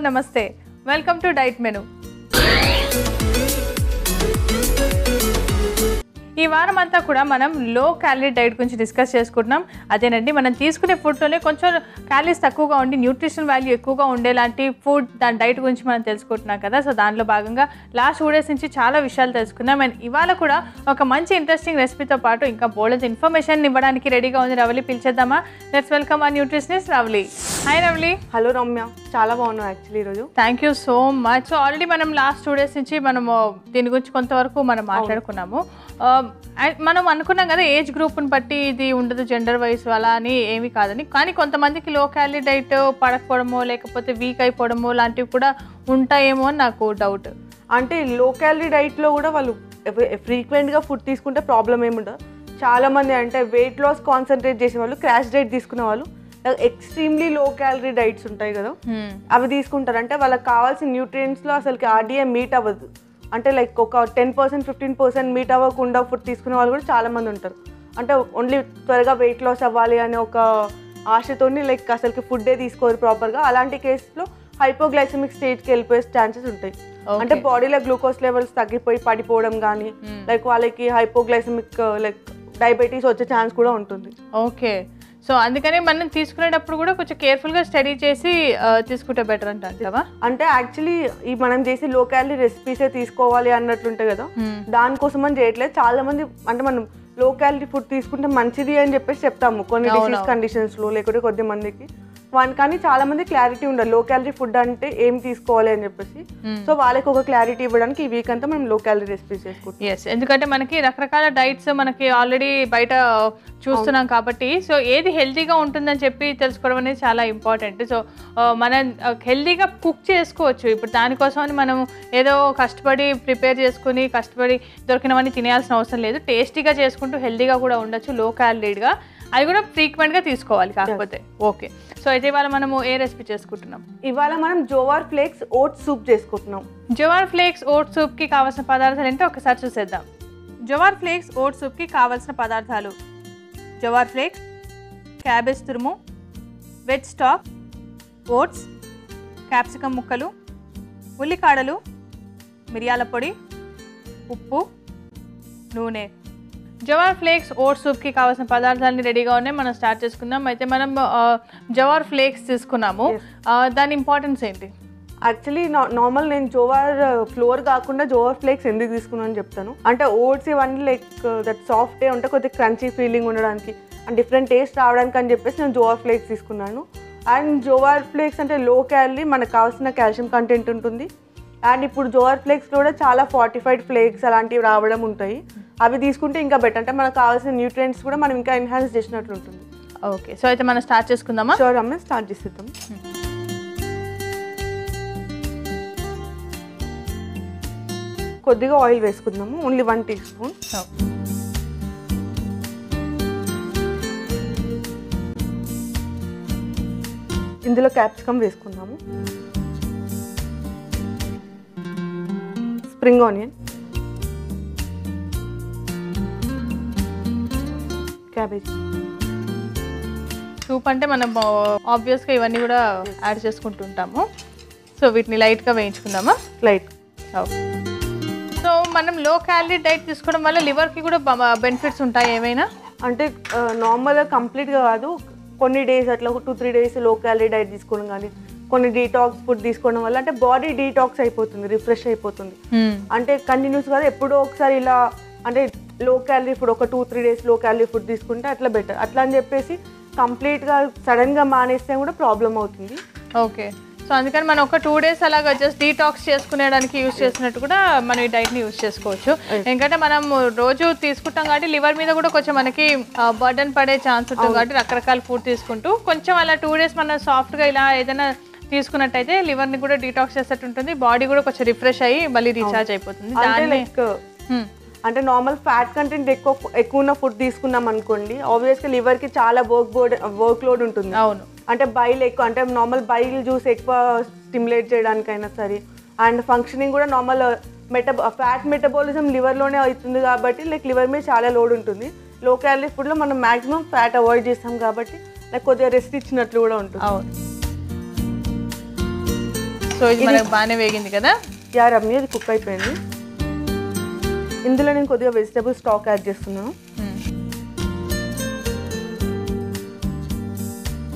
నమస్తే welcome to diet menu ఈ వారం అంతా కూడా మనం లో క్యాలరీ డైట్ గురించి డిస్కస్ చేసుకుంటున్నాం అదేనండి మనం తీసుకునే ఫుడ్లోనే కొంచెం క్యాలరీస్ తక్కువగా ఉండి న్యూట్రిషన్ వాల్యూ ఎక్కువగా ఉండేలాంటి ఫుడ్ దాని డైట్ గురించి మనం తెలుసుకుంటున్నాం కదా సో దానిలో భాగంగా లాస్ట్ 2 డేస్ నుంచి చాలా విషయాలు తెలుసుకున్నాం అండ్ ఇవాళ కూడా ఒక మంచి ఇంట్రెస్టింగ్ రెసిపీతో పాటు ఇంకా బోల్డ్ ఇన్ఫర్మేషన్ ఇవ్వడానికి రెడీగా ఉంది రవలి పిలిచేద్దామా లెట్స్ వెల్కమ్ ఆ nutritionist Ravali hi Ravali hello Ramya చాలా బాగున్నావు యాక్చువల్లీ ఈరోజు thank you so much so already మనం లాస్ట్ 2 డేస్ నుంచి మనము దీని గురించి కొంతవరకు మనం మాట్లాడుకున్నాము మనం అనుకున్నాం కదా ఏజ్ గ్రూప్ని బట్టి ఇది ఉండదు జెండర్ వైజ్ అలా అని ఏమీ కాదని కానీ కొంతమందికి లో క్యాలరీ డైట్ పడకపోవడమో లేకపోతే వీక్ అయిపోవడమో లాంటివి కూడా ఉంటాయేమో అని నాకు డౌట్ అంటే లో క్యాలరీ డైట్లో కూడా వాళ్ళు ఫ్రీక్వెంట్గా ఫుడ్ తీసుకుంటే ప్రాబ్లం ఏముండదు చాలామంది అంటే వెయిట్ లాస్ కాన్సన్ట్రేట్ చేసే వాళ్ళు క్రాష్ డైట్ తీసుకునే వాళ్ళు ఎక్స్ట్రీమ్లీ లో క్యాలరీ డైట్స్ ఉంటాయి కదా అవి తీసుకుంటారు అంటే వాళ్ళకి కావాల్సిన న్యూట్రియంట్స్లో అసలుకి ఆర్డీఏ మీట్ అవ్వదు అంటే లైక్ ఒక 10% 15% మీట్ అవ్వకుండా ఫుడ్ తీసుకునే వాళ్ళు కూడా చాలామంది ఉంటారు అంటే ఓన్లీ త్వరగా వెయిట్ లాస్ అవ్వాలి అనే ఒక ఆశతోని లైక్ అసలుకి ఫుడ్డే తీసుకోరు ప్రాపర్గా అలాంటి కేసులో హైపోగ్లైసెమిక్ స్టేజ్కి వెళ్ళిపోయే ఛాన్సెస్ ఉంటాయి అంటే బాడీలో గ్లూకోజ్ లెవెల్స్ తగ్గిపోయి పడిపోవడం కానీ లైక్ వాళ్ళకి హైపోగ్లైసెమిక్ లైక్ డయాబెటీస్ వచ్చే ఛాన్స్ కూడా ఉంటుంది ఓకే సో అందుకని మనం తీసుకునేటప్పుడు కూడా కొంచెం కేర్ఫుల్గా స్టడీ చేసి తీసుకుంటే బెటర్ అంటావా అంటే యాక్చువల్లీ ఈ మనం చేసి లో క్యాలరీ రెసిపీసే తీసుకోవాలి అన్నట్లుంటాయి కదా దానికోసం అని చేయట్లేదు చాలా మంది అంటే మనం లో క్యాలరీ ఫుడ్ తీసుకుంటే మంచిది అని చెప్పేసి చెప్తాము కొన్ని డిసీజ్ కండిషన్స్లో లేకపోతే కొద్ది మందికి కానీ చాలా మంది క్లారిటీ ఉండదు లో క్యాలరీ ఫుడ్ అంటే ఏం తీసుకోవాలి అని చెప్పేసి సో వాళ్ళకి ఒక క్లారిటీ ఇవ్వడానికి ఈ వీక్ అంతా మనం లో క్యాలరీ రెసిపీస్ చేసుకుంటాం ఎస్ ఎందుకంటే మనకి రకరకాల డైట్స్ మనకి ఆల్రెడీ బయట చూస్తున్నాం కాబట్టి సో ఏది హెల్తీగా ఉంటుందని చెప్పి తెలుసుకోవడం అనేది చాలా ఇంపార్టెంట్ సో మనం హెల్తీగా కుక్ చేసుకోవచ్చు ఇప్పుడు దానికోసం అని మనం ఏదో కష్టపడి ప్రిపేర్ చేసుకుని కష్టపడి దొరికినవన్నీ తినేయాల్సిన అవసరం లేదు టేస్టీగా చేసుకుంటూ హెల్తీగా కూడా ఉండొచ్చు లో క్యాలరీగా అది కూడా ఫ్రీక్వెంట్గా తీసుకోవాలి కాకపోతే ఓకే సో అయితే ఇవాళ మనము ఏ రెసిపీ చేసుకుంటున్నాం ఇవాళ మనం జోవార్ ఫ్లేక్స్ ఓట్స్ సూప్ చేసుకుంటున్నాం జోవార్ ఫ్లేక్స్ ఓట్స్ సూప్కి కావాల్సిన పదార్థాలు ఏంటో ఒకసారి చూసేద్దాం జోవార్ ఫ్లేక్స్ ఓట్స్ సూప్కి కావాల్సిన పదార్థాలు జోవార్ ఫ్లేక్స్ క్యాబేజ్ తురుము వెజ్ స్టాక్ ఓట్స్ క్యాప్సికమ్ ముక్కలు ఉల్లికాడలు మిరియాల పొడి ఉప్పు నూనె జవార్ ఫ్లేక్స్ ఓట్స్ సూప్కి కావాల్సిన పదార్థాలని రెడీగా ఉన్నాయి మనం స్టార్ట్ చేసుకుందాం అయితే మనం జవార్ ఫ్లేక్స్ తీసుకున్నాము దాని ఇంపార్టెన్స్ ఏంటి యాక్చువల్లీ నార్మల్ నేను జోవార్ ఫ్లోర్ కాకుండా జోవార్ ఫ్లేక్స్ ఎందుకు తీసుకున్నాను అని చెప్తాను అంటే ఓట్స్ ఇవన్నీ లైక్ దట్ సాఫ్టే ఉంటే కొద్దిగా క్రంచీ ఫీలింగ్ ఉండడానికి అండ్ డిఫరెంట్ టేస్ట్ రావడానికి అని చెప్పేసి నేను జోవార్ ఫ్లేక్స్ తీసుకున్నాను అండ్ జోవార్ ఫ్లేక్స్ అంటే లో క్యాలరీ మనకు కావాల్సిన కాల్షియం కంటెంట్ ఉంటుంది అండ్ ఇప్పుడు జోవార్ ఫ్లేక్స్లో కూడా చాలా ఫార్టిఫైడ్ ఫ్లేక్స్ అలాంటివి రావడం ఉంటాయి అవి తీసుకుంటే ఇంకా బెటర్ అంటే మనకు కావాల్సిన న్యూట్రియంట్స్ కూడా మనం ఇంకా ఎన్హాన్స్ చేసినట్లు ఉంటుంది ఓకే సో అయితే మనం స్టార్ట్ చేసుకుందామా షూర్ అమ్మ స్టార్ట్ చేసేద్దాం కొద్దిగా ఆయిల్ వేసుకుందాము ఓన్లీ 1 టీ స్పూన్ ఇందులో క్యాప్సికమ్ వేసుకుందాము స్ప్రింగ్ ఆనియన్ క్యాబేజ్ సూప్ అంటే మనం ఆబ్వియస్గా ఇవన్నీ కూడా యాడ్ చేసుకుంటుంటాము సో వీటిని లైట్గా వేయించుకుందామా లైట్ సో మనం లో క్యాలరీ డైట్ తీసుకోవడం వల్ల లివర్కి కూడా బెనిఫిట్స్ ఉంటాయి ఏమైనా అంటే నార్మల్గా కంప్లీట్గా కాదు కొన్ని డేస్ అట్లా 2-3 డేస్ లో క్యాలరీ డైట్ తీసుకోవడం కానీ కొన్ని డీటాక్స్ ఫుడ్ తీసుకోవడం వల్ల అంటే బాడీ డీటాక్స్ అయిపోతుంది రిఫ్రెష్ అయిపోతుంది అంటే కంటిన్యూస్ కాదు ఎప్పుడో ఒకసారి ఇలా అంటే లో క్యాలరీ ఫుడ్ ఒక 2-3 డేస్ లో క్యాలరీ ఫుడ్ తీసుకుంటే అట్లా బెటర్ అట్లా అని చెప్పేసి కంప్లీట్గా సడన్గా మానేస్తే కూడా ప్రాబ్లం అవుతుంది ఓకే సో అందుకని మనం ఒక 2 డేస్ అలాగా జస్ట్ డీటాక్స్ చేసుకునేడానికి యూజ్ చేసినట్టు కూడా మనం ఈ డైట్ని యూజ్ చేసుకోవచ్చు ఎందుకంటే మనం రోజు తీసుకుంటాం కాబట్టి లివర్ మీద కూడా కొంచెం మనకి బర్డన్ పడే ఛాన్స్ ఉంటుంది కాబట్టి రకరకాల ఫుడ్ తీసుకుంటూ కొంచెం అలా 2 డేస్ మనం సాఫ్ట్గా ఇలా ఏదైనా తీసుకున్నట్టయితే లివర్ని కూడా డీటాక్స్ చేసేట్టు ఉంటుంది బాడీ కూడా కొంచెం రిఫ్రెష్ అయ్యి మళ్ళీ రీఛార్జ్ అయిపోతుంది అంటే నార్మల్ ఫ్యాట్ కంటెంట్ ఎక్కువ ఉన్న ఫుడ్ తీసుకున్నాం అనుకోండి ఆబ్వియస్గా లివర్కి చాలా వర్క్ లోడ్ ఉంటుంది అవును అంటే బైల్ ఎక్కువ అంటే నార్మల్ బైల్ జ్యూస్ ఎక్కువ స్టిమ్యులేట్ చేయడానికైనా సరే అండ్ ఫంక్షనింగ్ కూడా నార్మల్ ఫ్యాట్ మెటబాలిజం లివర్లోనే అవుతుంది కాబట్టి లైక్ లివర్ మీద చాలా లోడ్ ఉంటుంది లో క్యాలరీ ఫుడ్లో మనం మ్యాక్సిమం ఫ్యాట్ అవాయిడ్ చేస్తాం కాబట్టి లైక్ కొద్దిగా రెస్ట్ ఇచ్చినట్లు కూడా ఉంటుంది అవును సో ఇది మనకు బాగానే వేగింది కదా. యా రమ్య, ఇది కుక్ అయిపోయింది. ఇందులో నేను కొద్దిగా వెజిటేబుల్ స్టాక్ యాడ్ చేస్తున్నాను.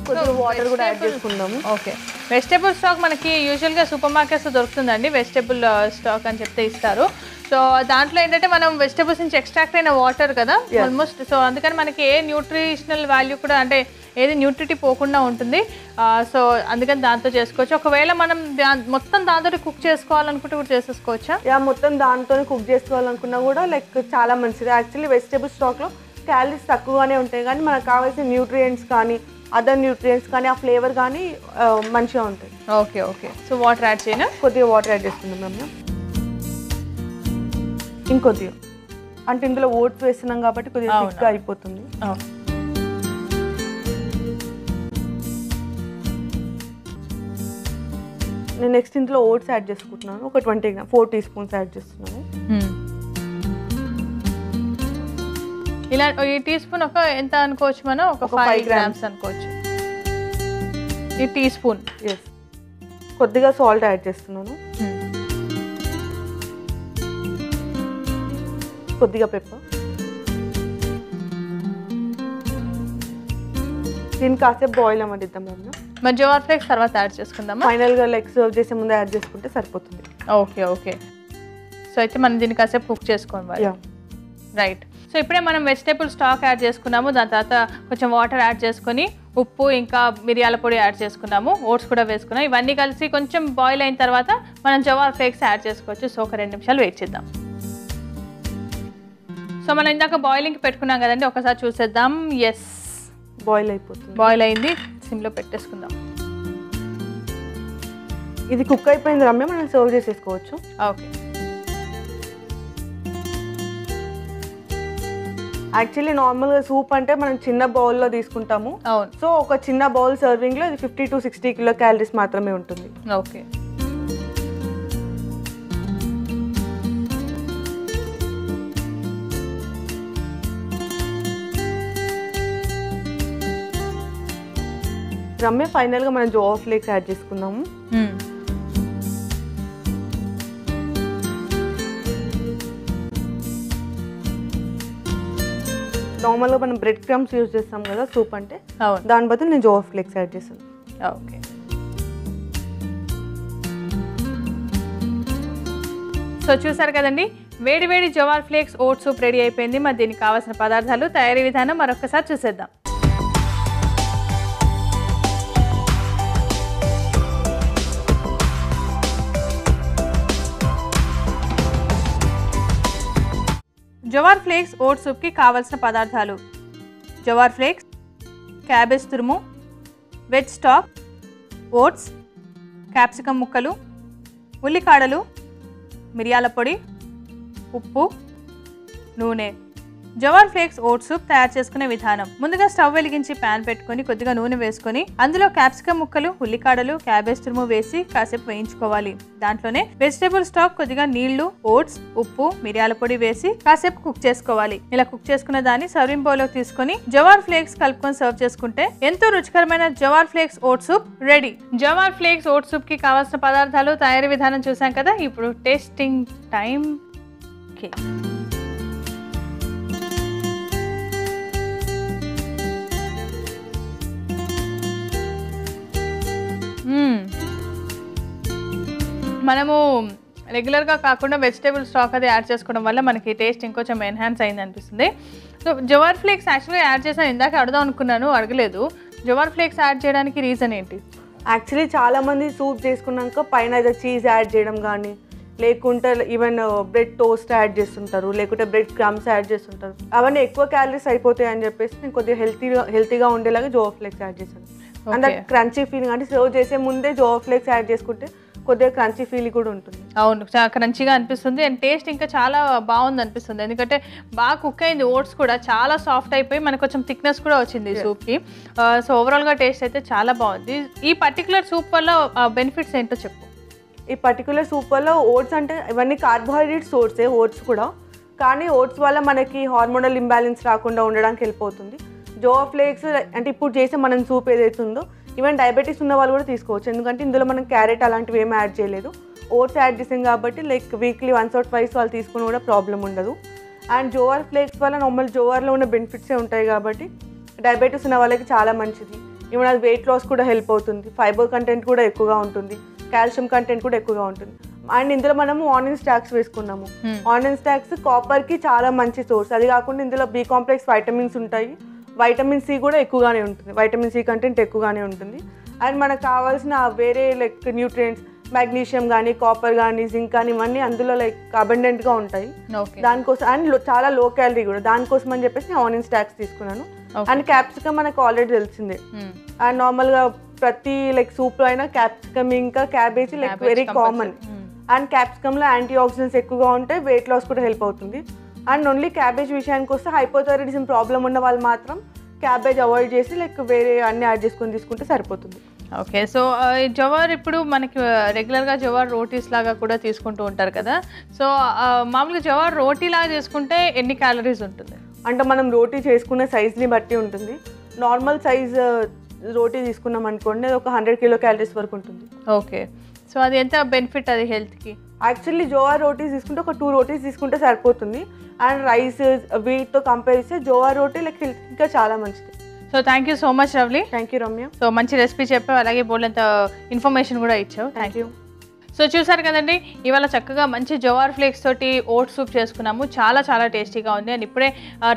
కొద్దిగా వాటర్ కూడా యాడ్ చేసుకుందాము. ఓకే, వెజిటేబుల్ స్టాక్ మనకి యూజువల్గా సూపర్ మార్కెట్స్లో దొరుకుతుందండి. వెజిటేబుల్ స్టాక్ అని చెప్తే ఇస్తారు. సో దాంట్లో ఏంటంటే మనం వెజిటేబుల్స్ నుంచి ఎక్స్ట్రాక్ట్ అయిన వాటర్ కదా ఆల్మోస్ట్. సో అందుకని మనకి ఏ న్యూట్రిషనల్ వాల్యూ కూడా అంటే ఏది న్యూట్రిటీ పోకుండా ఉంటుంది. సో అందుకని దాంతో చేసుకోవచ్చు. ఒకవేళ మనం మొత్తం దాంతో కుక్ చేసుకోవాలనుకుంటే కూడా చేసేసుకోవచ్చా? యా, మొత్తం దాంతో కుక్ చేసుకోవాలనుకున్నా కూడా లైక్ చాలా మంచిది. యాక్చువల్లీ వెజిటేబుల్ స్టాక్లో క్యాలరీస్ తక్కువగానే ఉంటాయి, కానీ మనకు కావాల్సిన న్యూట్రియంట్స్ కానీ అదర్ న్యూట్రియంట్స్ కానీ ఆ ఫ్లేవర్ కానీ మంచిగా ఉంటాయి. Okay okay, so water add చేయనా? కొద్దిగా వాటర్ యాడ్ చేసుకుందాం మేము. ఇంకొద్దిగా అంటే ఇందులో ఓట్స్ వేస్తున్నాం కాబట్టి కొద్దిగా థిక్గా అయిపోతుంది. నేను నెక్స్ట్ ఇందులో ఓట్స్ యాడ్ చేసుకుంటున్నాను. ఒక 4 టీ స్పూన్స్ యాడ్ చేస్తున్నాను. ఇలా ఈ టీ స్పూన్ ఒక ఎంత అనుకోవచ్చు మనం? ఒక 5 గ్రామ్స్ అనుకోవచ్చు ఈ టీ స్పూన్. ఎస్, కొద్దిగా సాల్ట్ యాడ్ చేస్తున్నాను. కొద్దిగా పెప్పర్. దీన్ని కాసేపు బాయిల్ అవ్వనిద్దాం. మరి జవార్ ఫ్లేక్స్ తర్వాత యాడ్ చేసుకుందామా? ఫైనల్గా లైక్ సర్వ్ చేసే ముందు యాడ్ చేసుకుంటే సరిపోతుంది. ఓకే ఓకే, సో అయితే మనం దీన్ని కాసేపు కుక్ చేసుకోవాలి. రైట్, సో ఇప్పుడే మనం వెజిటేబుల్ స్టాక్ యాడ్ చేసుకున్నాము. దాని తర్వాత కొంచెం వాటర్ యాడ్ చేసుకొని ఉప్పు ఇంకా మిరియాల పొడి యాడ్ చేసుకున్నాము, ఓట్స్ కూడా వేసుకున్నాం. ఇవన్నీ కలిసి కొంచెం బాయిల్ అయిన తర్వాత మనం జవార్ ఫ్లేక్స్ యాడ్ చేసుకోవచ్చు. సో ఒక 2 నిమిషాలు వెయిట్ చేద్దాం. సో మనం ఇందాక బాయిలింగ్కి పెట్టుకున్నాం కదండి, ఒకసారి చూసేద్దాం. ఎస్, బాయిల్ అయిపోతుంది. బాయిల్ అయింది, సిమ్లో పెట్టేసుకుందాం. ఇది కుక్ అయిపోయింది రమ్య, మనం సర్వ్ చేసేసుకోవచ్చు. ఓకే, యాక్చువల్లీ నార్మల్గా సూప్ అంటే మనం చిన్న బౌల్లో తీసుకుంటాము. అవును, సో ఒక చిన్న బౌల్ సర్వింగ్లో ఇది 50 to 60 కిలో క్యాలరీస్ మాత్రమే ఉంటుంది. ఓకే. రమ్య, ఫైనల్గా మనం జోవా ఫ్లేక్స్ యాడ్ చేసుకుందాము. నార్మల్గా మనం బ్రెడ్ క్రమ్స్ యూజ్ చేస్తాం కదా సూప్ అంటే, దాని బదులు నేను జోవా ఫ్లేక్స్ యాడ్ చేస్తాను. ఓకే, సో చూసారు కదండి, వేడి వేడి jowar flakes oats soup ready అయిపోయింది. మరి దీనికి కావాల్సిన పదార్థాలు, తయారీ విధానం మరొకసారి చూసేద్దాం. జవార్ ఫ్లేక్స్ ఓట్స్ సూప్కి కావాల్సిన పదార్థాలు: జవార్ ఫ్లేక్స్, క్యాబేజ్ తురుము, వెజ్ స్టాక్, ఓట్స్, క్యాప్సికమ్ ముక్కలు, ఉల్లికాడలు, మిరియాల పొడి, ఉప్పు, నూనె. జవార్ ఫ్లేక్స్ ఓట్స్ సూప్ తయారు చేసుకునే విధానం: ముందుగా స్టవ్ వెలిగించి ప్యాన్ పెట్టుకొని కొద్దిగా నూనె వేసుకొని అందులో క్యాప్సికమ్ ముక్కలు, ఉల్లికాడలు, క్యాబేజ్ తురుము వేసి కాసేపు వేయించుకోవాలి. దాంట్లోనే వెజిటేబుల్ స్టాక్, కొద్దిగా నీళ్లు, ఓట్స్, ఉప్పు, మిరియాల పొడి వేసి కాసేపు కుక్ చేసుకోవాలి. ఇలా కుక్ చేసుకున్న దాన్ని సర్వింగ్ బౌల్ లో తీసుకొని జవార్ ఫ్లేక్స్ కలుపుకొని సర్వ్ చేసుకుంటే ఎంతో రుచికరమైన jowar flakes oats soup ready. Jowar flakes oats soup కి కావాల్సిన పదార్థాలు, తయారీ విధానం చూసాం కదా. ఇప్పుడు టేస్టింగ్ టైం. మనము రెగ్యులర్గా కాకుండా వెజిటేబుల్ స్టాక్ అది యాడ్ చేసుకోవడం వల్ల మనకి టేస్ట్ ఇంకొంచెం ఎన్హాన్స్ అయింది అనిపిస్తుంది. సో జవార్ ఫ్లేక్స్ యాక్చువల్గా యాడ్ చేసాను, ఇందాక అడుగుదాం అనుకున్నాను, అడగలేదు. జవార్ ఫ్లేక్స్ యాడ్ చేయడానికి రీజన్ ఏంటి? యాక్చువల్లీ చాలామంది సూప్ చేసుకున్నాక పైన ఏదో చీజ్ యాడ్ చేయడం కానీ, లేకుంటే ఈవెన్ బ్రెడ్ టోస్ట్ యాడ్ చేస్తుంటారు, లేకుంటే బ్రెడ్ క్రమ్స్ యాడ్ చేస్తుంటారు. అవన్నీ ఎక్కువ క్యాలరీస్ అయిపోతాయి అని చెప్పేసి నేను కొద్దిగా హెల్తీగా ఉండేలాగా జోవా ఫ్లేక్స్ యాడ్ చేశాను. అండ్ క్రంచీ ఫీలింగ్, అంటే సర్వ్ చేసే ముందే జోవా ఫ్లేక్స్ యాడ్ చేసుకుంటే కొద్దిగా క్రంచీ ఫీల్ కూడా ఉంటుంది. అవును, చాలా క్రంచీగా అనిపిస్తుంది అండ్ టేస్ట్ ఇంకా చాలా బాగుంది అనిపిస్తుంది. ఎందుకంటే బాగా కుక్ అయింది, ఓట్స్ కూడా చాలా సాఫ్ట్ అయిపోయి మనకు కొంచెం థిక్నెస్ కూడా వచ్చింది సూప్కి. సో ఓవరాల్గా టేస్ట్ అయితే చాలా బాగుంది. ఈ పర్టికులర్ సూప్ వల్ల బెనిఫిట్స్ ఏంటో చెప్పు. ఈ పర్టికులర్ సూప్ వల్ల ఓట్స్ అంటే ఇవన్నీ కార్బోహైడ్రేట్ సోర్సే ఓట్స్ కూడా, కానీ ఓట్స్ వల్ల మనకి హార్మోనల్ ఇంబ్యాలెన్స్ రాకుండా ఉండడానికి హెల్ప్ అవుతుంది. జోవా ఫ్లేక్స్ అంటే ఇప్పుడు చేసే మనం సూప్ ఏదైతే ఉందో ఈవెన్ డయాబెటీస్ ఉన్న వాళ్ళు కూడా తీసుకోవచ్చు, ఎందుకంటే ఇందులో మనం క్యారెట్ అలాంటివి ఏమి యాడ్ చేయలేదు, ఓట్స్ యాడ్ చేసాం కాబట్టి like weekly once or twice వాళ్ళు తీసుకుని కూడా ప్రాబ్లం ఉండదు. అండ్ జోవార్ ఫ్లేక్స్ వల్ల నార్మల్ జోవార్లో ఉన్న బెనిఫిట్సే ఉంటాయి కాబట్టి డయాబెటీస్ ఉన్న వాళ్ళకి చాలా మంచిది. ఈవెన్ అది వెయిట్ లాస్ కూడా హెల్ప్ అవుతుంది, ఫైబర్ కంటెంట్ కూడా ఎక్కువగా ఉంటుంది, కాల్షియం కంటెంట్ కూడా ఎక్కువగా ఉంటుంది. అండ్ ఇందులో మనము ఆనియన్ స్టాక్స్ వేసుకున్నాము. ఆనియన్ స్టాక్స్ కాపర్కి చాలా మంచి సోర్స్. అది కాకుండా ఇందులో బి కాంప్లెక్స్ వైటమిన్స్ ఉంటాయి, వైటమిన్ సి కూడా ఎక్కువగానే ఉంటుంది, వైటమిన్ సి కంటెంట్ ఎక్కువగానే ఉంటుంది. అండ్ మనకు కావాల్సిన వేరే లైక్ న్యూట్రియంట్స్ మెగ్నీషియం కానీ కాపర్ కానీ జింక్ కానీ ఇవన్నీ అందులో లైక్ అబండెంట్గా ఉంటాయి. దానికోసం అండ్ చాలా లో క్యాలరీ కూడా, దానికోసం అని చెప్పేసి ఆనియన్ స్టాక్స్ తీసుకున్నాను. అండ్ క్యాప్సికమ్ మనకు ఆల్రెడీ తెలిసిందే. అండ్ నార్మల్గా ప్రతి లైక్ సూప్లో అయినా క్యాప్సికమ్ ఇంకా cabbage like very common. And క్యాప్సికమ్లో యాంటీ ఆక్సిడెంట్స్ ఎక్కువగా ఉంటాయి, వెయిట్ లాస్ కూడా హెల్ప్ అవుతుంది. అండ్ ఓన్లీ క్యాబేజ్ విషయానికి వస్తే హైపోథైరాయిడిజం ప్రాబ్లం ఉన్న వాళ్ళు మాత్రం క్యాబేజ్ అవాయిడ్ చేసి లైక్ వేరే అన్ని యాడ్ చేసుకొని తీసుకుంటే సరిపోతుంది. ఓకే, సో జవార్ ఇప్పుడు మనకి రెగ్యులర్గా జవార్ రోటీస్ లాగా కూడా తీసుకుంటూ ఉంటారు కదా, సో మామూలుగా జవార్ రోటీ లాగా చేసుకుంటే ఎన్ని క్యాలరీస్ ఉంటుంది? అంటే మనం రోటీ చేసుకునే సైజ్ని బట్టి ఉంటుంది. నార్మల్ సైజ్ రోటీ తీసుకున్నాం అనుకోండి అది ఒక 100 కిలో క్యాలరీస్ వరకు ఉంటుంది. ఓకే, సో అది ఎంత బెనిఫిట్ అది హెల్త్కి? యాక్చువల్లీ జోవార్ రోటీస్ తీసుకుంటే ఒక 2 రోటీస్ తీసుకుంటే సరిపోతుంది. అండ్ రైస్ వీటితో కంపేర్ చేస్తే జోవార్ రోటీ లైక్ హెల్త్ ఇంకా చాలా మంచిది. So thank you so much Ravli. Thank you Ramya. So మంచి రెసిపీ చెప్పావు, అలాగే బోల్డంత ఇన్ఫర్మేషన్ కూడా ఇచ్చావు. Thank you. సో చూసారు కదండి, ఇవాళ చక్కగా మంచి జవార్ ఫ్లేక్స్ తోటి ఓట్ సూప్ చేసుకున్నాము. చాలా చాలా టేస్టీగా ఉంది. అండ్ ఇప్పుడే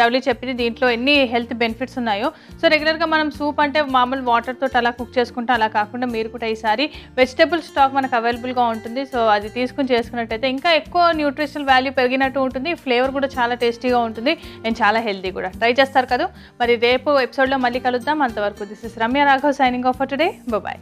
రవ్లీ చెప్పింది దీంట్లో ఎన్ని హెల్త్ బెనిఫిట్స్ ఉన్నాయో. సో రెగ్యులర్గా మనం సూప్ అంటే మామూలు వాటర్ తోటి అలా కుక్ చేసుకుంటే, అలా కాకుండా మీరు కూడా ఈసారి వెజిటబుల్ స్టాక్ మనకు అవైలబుల్గా ఉంటుంది. సో అది తీసుకుని చేసుకున్నట్టయితే ఇంకా ఎక్కువ న్యూట్రిషనల్ వాల్యూ పెరిగినట్టు ఉంటుంది, ఫ్లేవర్ కూడా చాలా టేస్టీగా ఉంటుంది అండ్ చాలా హెల్తీ కూడా. ట్రై చేస్తారు కదా. మరి రేపు ఎపిసోడ్లో మళ్ళీ కలుద్దాం. అంతవరకు this is Ramya Raghav signing off for today. Bye.